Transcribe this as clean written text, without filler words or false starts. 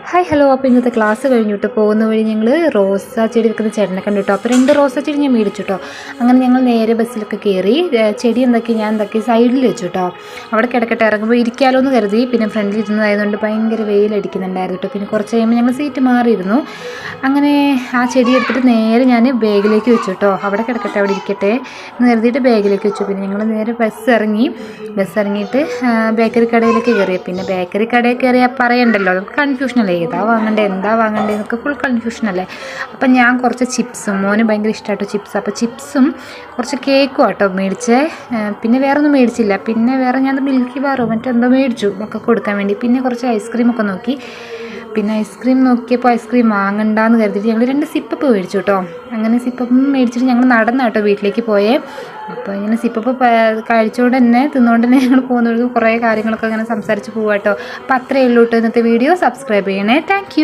Hi hello. അപ്പോൾ ഇന്നത്തെ class കഴിഞ്ഞിട്ട് പോകുന്ന വഴി ഞങ്ങൾ റോസാ ചെടി വെക്കുന്ന ചേട്ടനെ കണ്ടു കേട്ടോ. അപ്പോൾ 2 റോസാ ചെടി ഞാൻ മേടിച്ചു കേട്ടോ. അങ്ങനെ ഞങ്ങൾ നേരെ ബസ്സിലൊക്കെ കയറി ചെടി ഞാൻ എന്താക്കി സൈഡിൽ വെച്ചു കേട്ടോ. അവിടെ കിടക്കട്ടെ, ഇറങ്ങുമ്പോൾ ഇരിക്കാമല്ലോ എന്ന് കരുതി. പിന്നെ ഫ്രണ്ടിൽ ഇരുന്നതായതുകൊണ്ട് ഭയങ്കര വെയിലടിക്കുന്നുണ്ടായിരുന്നു കേട്ടോ. പിന്നെ കുറച്ച് കഴിയുമ്പോൾ ഞങ്ങൾ സീറ്റ് മാറിയിരുന്നു. അങ്ങനെ ആ ചെടി എടുത്തിട്ട് നേരെ ഞാൻ ബാഗിലേക്ക് വെച്ചു കേട്ടോ. അവിടെ കിടക്കട്ടെ, അവിടെ ഇരിക്കട്ടെ എന്ന് കരുതിയിട്ട് ബാഗിലേക്ക് വെച്ചു. പിന്നെ ഞങ്ങൾ നേരെ ബസ് ഇറങ്ങിയിട്ട് ബേക്കറി കടയിലേക്ക് കയറി. പിന്നെ ബേക്കറി കടയിൽ കയറിയാൽ പറയണ്ടല്ലോ, കൺഫ്യൂഷനല്ലേ, എന്താ വാങ്ങണ്ടേ എന്നൊക്കെ ഫുൾ കൺഫ്യൂഷനല്ലേ. അപ്പം ഞാൻ കുറച്ച് ചിപ്സും, മോന് ഭയങ്കര ഇഷ്ടമായിട്ടോ ചിപ്സ്, അപ്പോൾ ചിപ്സും കുറച്ച് കേക്കും ആട്ടോ മേടിച്ചേ. പിന്നെ വേറെ ഒന്നും മേടിച്ചില്ല. പിന്നെ വേറെ ഞാൻ മിൽക്കി ബാറോ മറ്റെന്തോ മേടിച്ചു ഒക്കെ കൊടുക്കാൻ വേണ്ടി. പിന്നെ കുറച്ച് ഐസ്ക്രീമൊക്കെ നോക്കി. പിന്നെ ഐസ്ക്രീം നോക്കിയപ്പോൾ ഐസ്ക്രീം വാങ്ങണ്ടെന്ന് കരുതിയിട്ട് ഞങ്ങൾ 2 സിപ്പപ്പ് മേടിച്ചു കേട്ടോ. അങ്ങനെ സിപ്പപ്പ് മേടിച്ചിട്ട് ഞങ്ങൾ നടന്നാട്ടോ വീട്ടിലേക്ക് പോയേ. അപ്പോൾ ഇങ്ങനെ സിപ്പപ്പ് തിന്നുകൊണ്ട് തന്നെ ഞങ്ങൾ പോകുന്നത് കുറേ കാര്യങ്ങളൊക്കെ അങ്ങനെ സംസാരിച്ച് പോകാം കേട്ടോ. അപ്പോൾ അത്രയേ ഉള്ളൂ കേട്ടോ ഇന്നത്തെ വീഡിയോ. സബ്സ്ക്രൈബ് ചെയ്യണേ. താങ്ക്